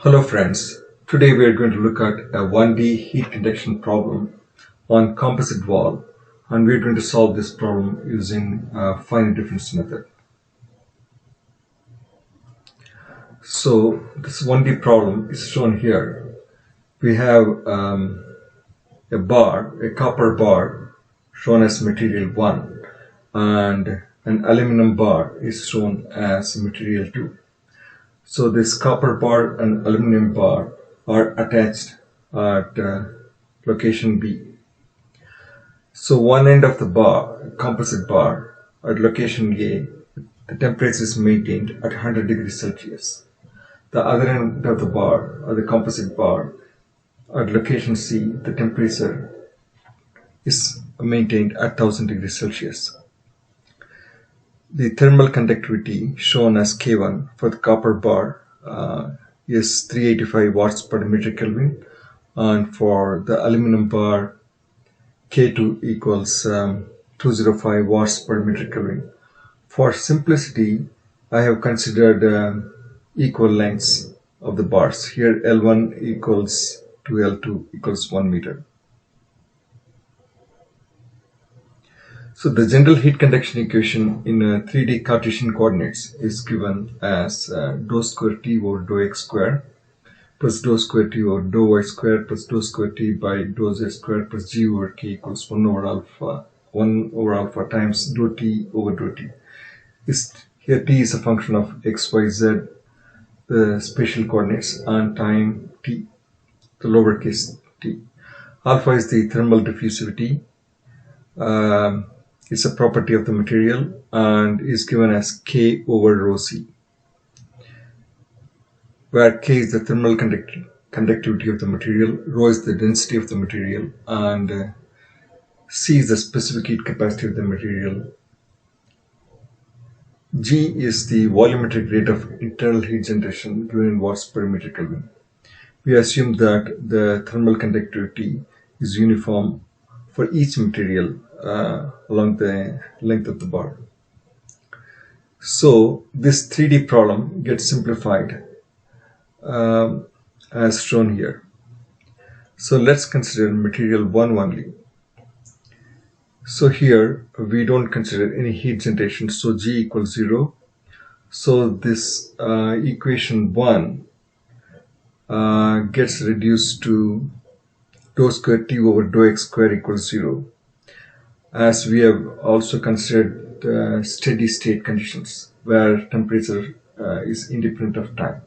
Hello friends, today we are going to look at a 1D heat conduction problem on composite wall, and we are going to solve this problem using a finite difference method. So this 1D problem is shown here. We have a copper bar shown as material 1, and an aluminum bar is shown as material 2. So this copper bar and aluminum bar are attached at location B. So one end of the bar, composite bar, at location A, the temperature is maintained at 100 degrees Celsius. The other end of the bar, or the composite bar, at location C, the temperature is maintained at 1000 degrees Celsius. The thermal conductivity shown as K1 for the copper bar is 385 watts per meter Kelvin, and for the aluminum bar K2 equals 205 watts per meter Kelvin. For simplicity, I have considered equal lengths of the bars. Here L1 equals to L2 equals 1 meter. So the general heat conduction equation in 3D Cartesian coordinates is given as dou square T over dou x square plus dou square T over dou y square plus dou square T by dou z square plus G over K equals 1 over alpha times dou T over dou T. Here T is a function of x, y, z, the spatial coordinates, and time T, the lowercase t. Alpha is the thermal diffusivity. It's a property of the material and is given as K over rho C, where K is the thermal conductivity of the material, rho is the density of the material, and C is the specific heat capacity of the material. G is the volumetric rate of internal heat generation given in watts per meter Kelvin. We assume that the thermal conductivity is uniform for each material along the length of the bar. So this 3D problem gets simplified as shown here. So let's consider material 1 only. So here we don't consider any heat generation, so G equals 0. So this equation 1 gets reduced to dou square T over dou x square equals 0, as we have also considered steady state conditions where temperature is independent of time.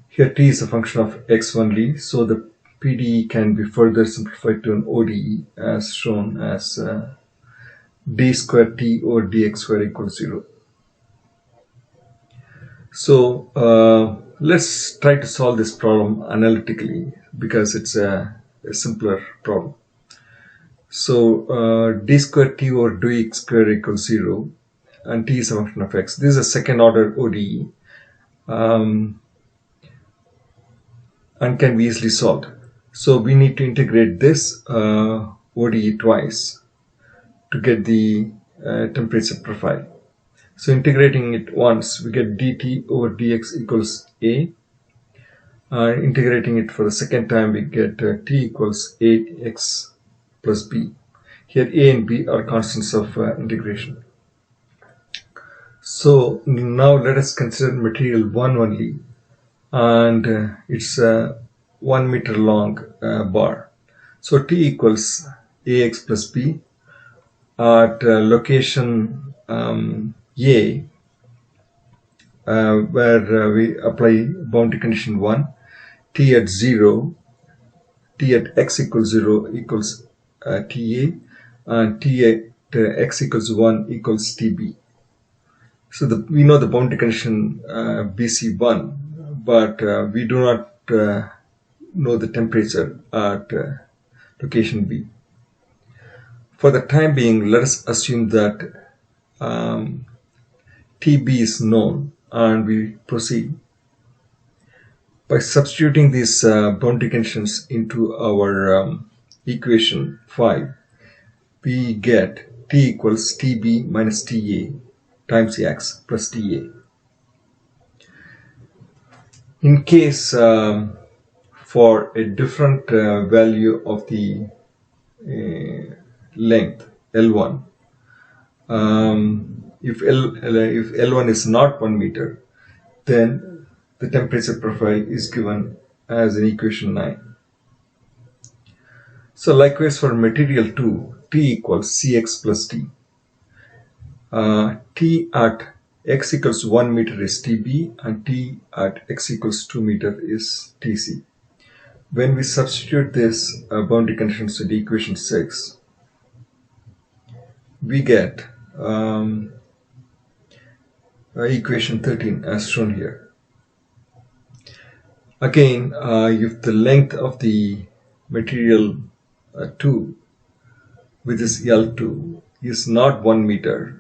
Here T is a function of x only, so the PDE can be further simplified to an ODE as shown as d square T over dx square equals 0. So let's try to solve this problem analytically because it's a simpler problem. So d square T over dx square equals 0, and T is a function of x. This is a second order ODE and can be easily solved. So we need to integrate this ODE twice to get the temperature profile. So integrating it once, we get dt over dx equals a. Integrating it for the second time, we get t equals ax plus b. Here a and b are constants of integration. So now let us consider material 1 only, and it's a 1 meter long bar. So T equals ax plus b at location A, where we apply boundary condition 1. T at 0, T at x equals 0 equals TA, and T at x equals 1 equals TB. So we know the boundary condition BC1, but we do not know the temperature at location B. For the time being, let us assume that TB is known, and we proceed. By substituting these boundary conditions into our equation 5, we get T equals TB minus TA times x plus TA. In case for a different value of the length L1, if L1 is not 1 meter, then the temperature profile is given as in equation 9. So likewise for material 2, T equals Cx plus T. T at x equals 1 meter is Tb and T at x equals 2 meter is Tc. When we substitute this boundary conditions in equation 6, we get equation 13 as shown here. Again, if the length of the material 2, which is L2, is not 1 meter,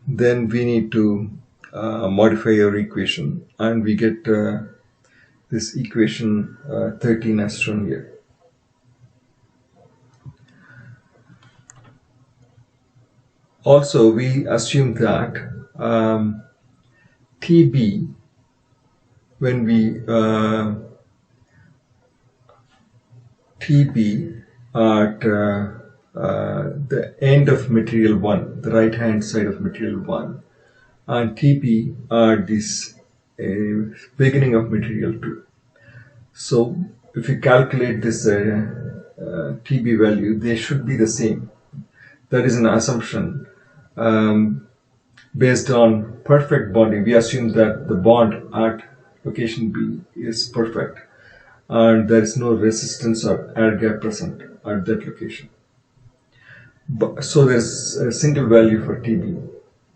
then we need to modify our equation, and we get this equation 13 as shown here. Also, we assume that TB, when we TB at the end of material 1, the right hand side of material 1, and TB at this beginning of material 2. So if you calculate this TB value, they should be the same. That is an assumption. Based on perfect bonding, we assume that the bond at location B is perfect and there is no resistance or air gap present at that location. So there's a single value for TB,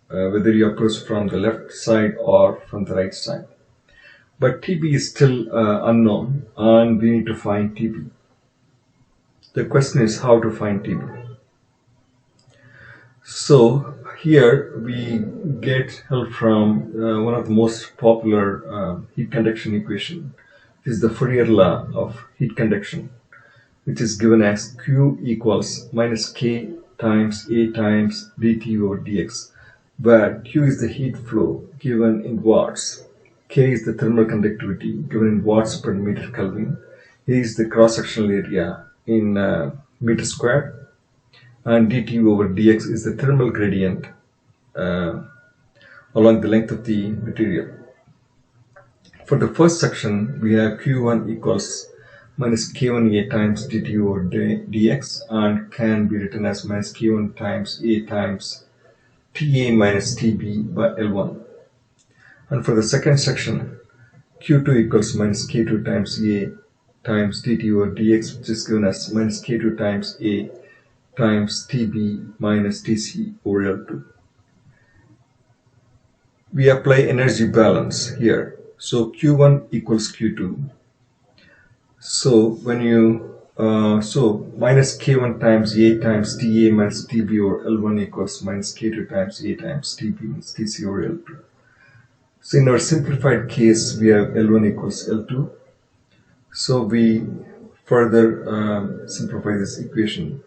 whether you approach from the left side or from the right side. But TB is still unknown and we need to find TB. The question is how to find TB. So here we get help from one of the most popular heat conduction equation. This is the Fourier law of heat conduction, which is given as Q equals minus K times A times dt over dx, where Q is the heat flow given in watts, K is the thermal conductivity given in watts per meter Kelvin, A is the cross-sectional area in meter squared, and dt over dx is the thermal gradient along the length of the material. For the first section, we have Q1 equals minus K1A times dt over dx and can be written as minus K1 times A times TA minus TB by L1. And for the second section, Q2 equals minus K2 times A times dt over dx, which is given as minus K2 times A times TB minus TC over L2. We apply energy balance here. So Q1 equals Q2. So when you minus K1 times A times TA minus TB over L1 equals minus K2 times A times TB minus TC over L2. So in our simplified case, we have L1 equals L2. So we further simplify this equation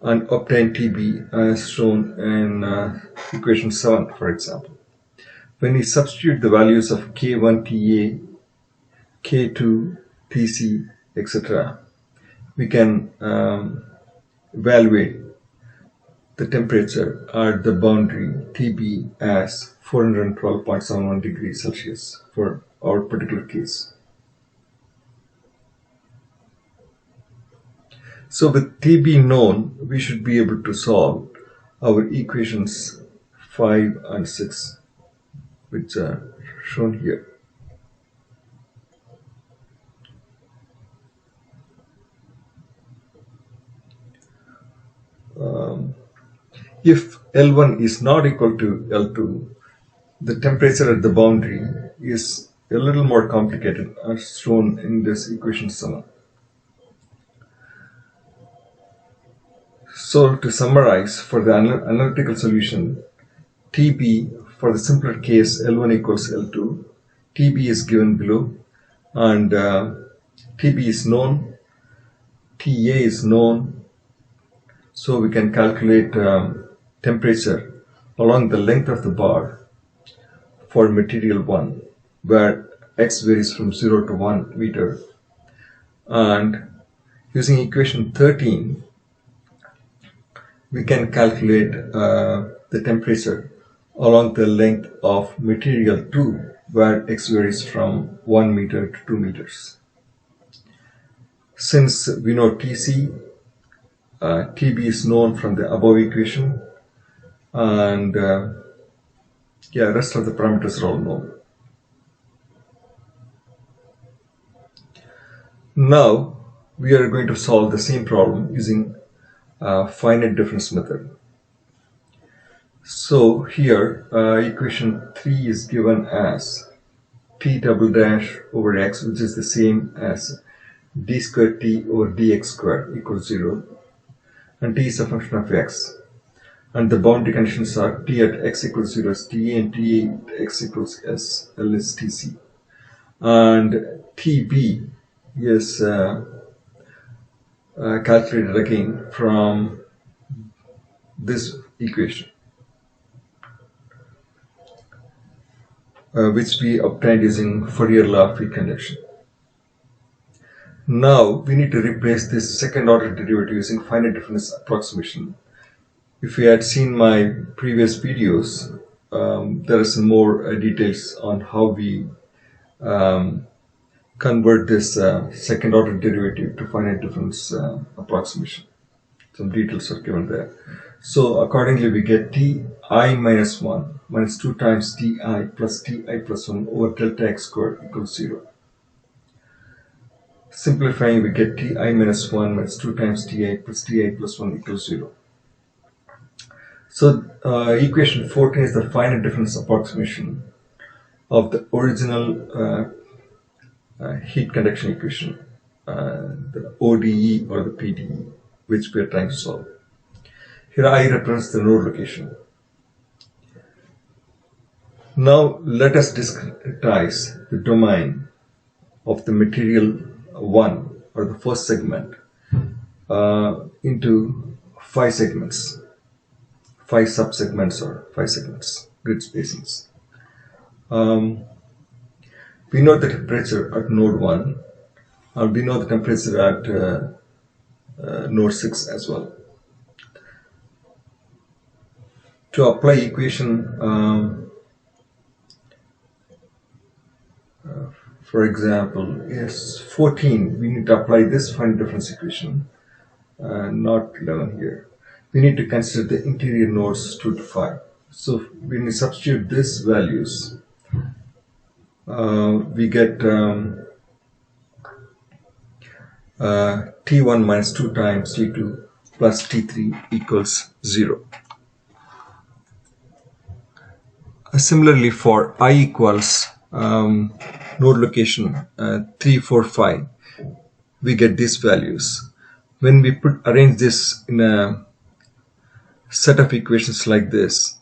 and obtain TB as shown in equation 7, for example. When we substitute the values of K1 TA, K2 TC, etc., we can evaluate the temperature at the boundary TB as 412.71 degrees Celsius for our particular case. So with TB known, we should be able to solve our equations 5 and 6, which are shown here. If L1 is not equal to L2, the temperature at the boundary is a little more complicated as shown in this equation 7. So to summarize, for the analytical solution, TB for the simpler case L1 equals L2, TB is given below, and TB is known, TA is known, so we can calculate temperature along the length of the bar for material 1, where x varies from 0 to 1 meter, and using equation 13 we can calculate the temperature along the length of material 2, where x varies from 1 meter to 2 meters. Since we know Tc, Tb is known from the above equation, and rest of the parameters are all known. Now we are going to solve the same problem using finite difference method. So here equation 3 is given as t double dash over x, which is the same as d squared t over dx squared equals 0, and t is a function of x, and the boundary conditions are t at x equals 0 is ta and t at x equals s, L is tc, and tb is calculated again from this equation, which we obtained using Fourier law of heat conduction. Now we need to replace this second order derivative using finite difference approximation. If you had seen my previous videos, there are some more details on how we convert this second order derivative to finite difference approximation. Some details are given there. So accordingly we get ti minus 1 minus 2 times ti plus 1 over delta x squared equals 0. Simplifying, we get ti minus 1 minus 2 times ti plus 1 equals 0. So equation 14 is the finite difference approximation of the original heat conduction equation, the ODE or the PDE, which we are trying to solve. Here I represents the node location. Now let us discretize the domain of the material 1 or the first segment into 5 segments, 5 subsegments or 5 segments, grid spacings. We know the temperature at node 1, and we know the temperature at node 6 as well. To apply equation, for example, is 14, we need to apply this finite difference equation, not 11 here. We need to consider the interior nodes 2 to 5. So when we substitute these values, we get T1 minus 2 times T2 plus T3 equals 0. Similarly, for I equals node location 3, 4, 5, we get these values. When we arrange this in a set of equations like this,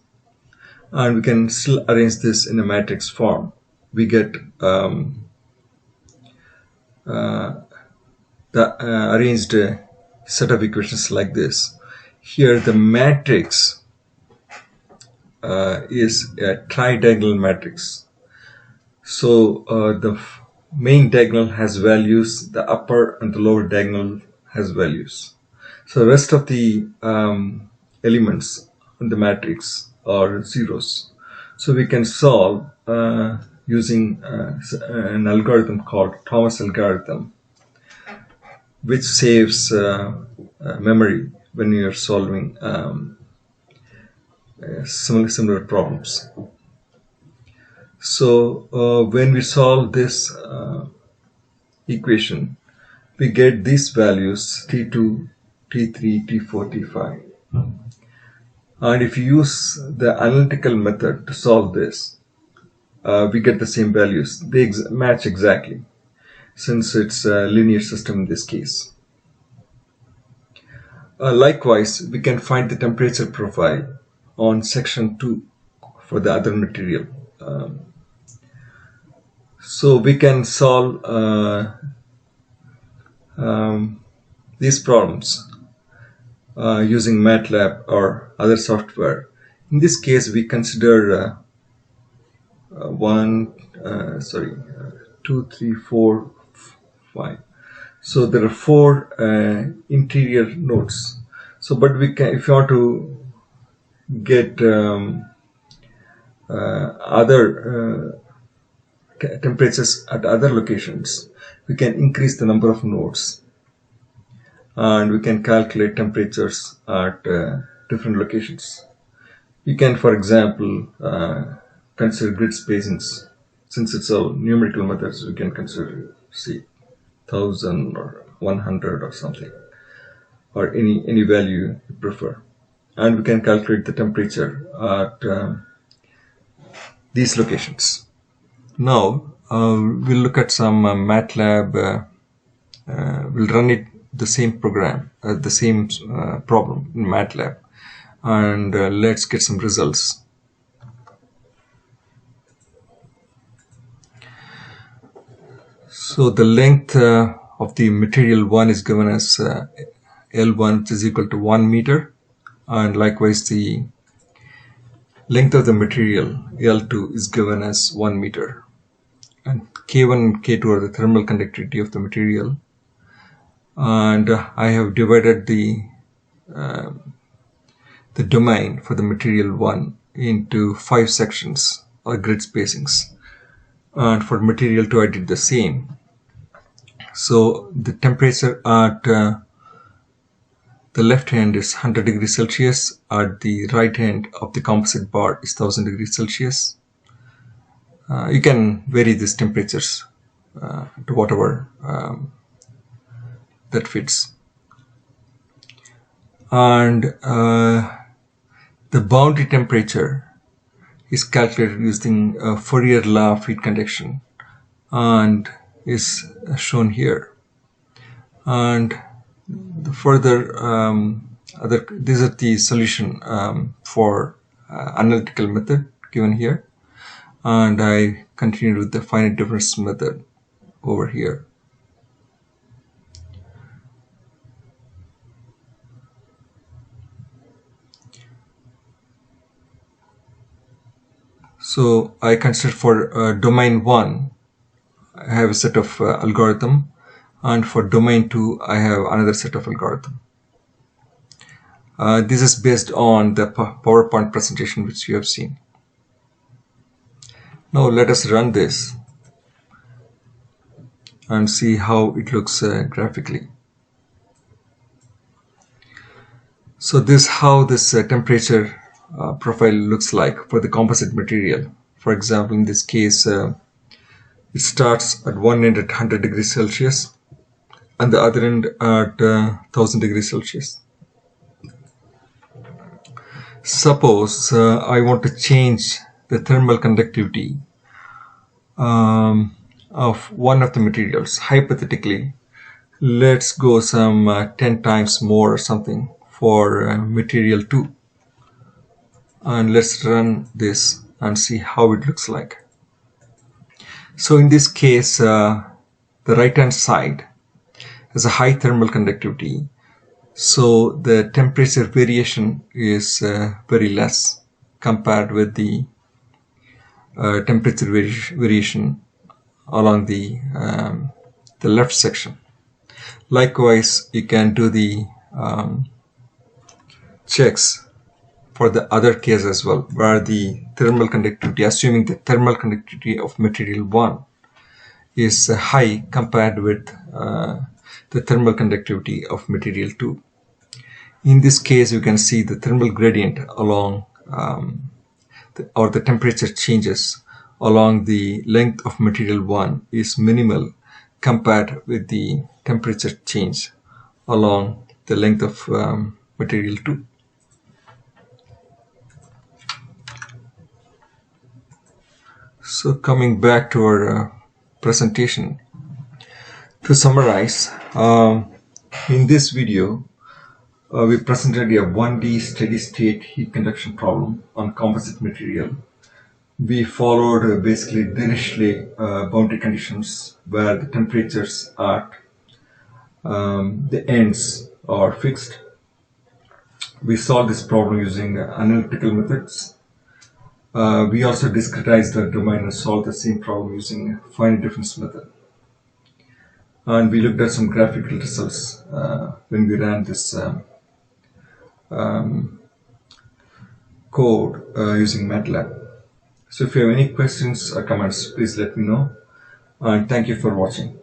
and we can still arrange this in a matrix form, we get the arranged set of equations like this. Here the matrix is a tridiagonal matrix. So the main diagonal has values, the upper and the lower diagonal has values. So the rest of the elements in the matrix are zeros. So we can solve using an algorithm called Thomas algorithm, which saves memory when you are solving similar problems. So when we solve this equation, we get these values T2, T3, T4, T5. And if you use the analytical method to solve this, we get the same values. They match exactly, since it's a linear system in this case. Likewise, we can find the temperature profile on section 2 for the other material. So we can solve these problems using MATLAB or other software. In this case, we consider 2, 3, 4, 5. So there are 4 interior nodes. So, but we can, if you want to get other temperatures at other locations, we can increase the number of nodes, and we can calculate temperatures at different locations. You can, for example, consider grid spacings. Since it's a numerical method, so we can consider, say, 1000 or 100 or something, or any value you prefer. And we can calculate the temperature at these locations. Now, we'll look at some MATLAB. We'll run it the same program, the same problem in MATLAB, and let's get some results. So the length of the material 1 is given as L1, which is equal to 1 meter, and likewise the length of the material L2 is given as 1 meter. And K1 and K2 are the thermal conductivity of the material. And I have divided the domain for the material 1 into 5 sections or grid spacings. And for material 2 I did the same. So the temperature at the left hand is 100 degrees Celsius, at the right hand of the composite bar is 1000 degrees Celsius. You can vary these temperatures to whatever that fits. And the boundary temperature is calculated using a Fourier law of heat conduction and is shown here. And the further these are the solution for analytical method given here, and I continue with the finite difference method over here. So I consider for domain 1 I have a set of algorithm, and for domain 2 I have another set of algorithm. This is based on the PowerPoint presentation which you have seen. Now let us run this and see how it looks graphically. So this is how this temperature profile looks like for the composite material. For example, in this case it starts at one end at 100 degrees Celsius and the other end at 1000 degrees Celsius. Suppose I want to change the thermal conductivity of one of the materials. Hypothetically, let's go some 10 times more or something for material 2. And let's run this and see how it looks like. So in this case, the right hand side has a high thermal conductivity, so the temperature variation is very less compared with the temperature variation along the left section. Likewise, you can do the checks for the other case as well, where the thermal conductivity, assuming the thermal conductivity of material 1 is high compared with the thermal conductivity of material 2. In this case, you can see the thermal gradient along or the temperature changes along the length of material 1 is minimal compared with the temperature change along the length of material 2. So coming back to our presentation, to summarize, in this video we presented a 1D steady state heat conduction problem on composite material. We followed basically Dirichlet boundary conditions where the temperatures at the ends are fixed. We solved this problem using analytical methods. We also discretized the domain and solved the same problem using finite difference method. And we looked at some graphical results when we ran this code using MATLAB. So if you have any questions or comments, please let me know. And thank you for watching.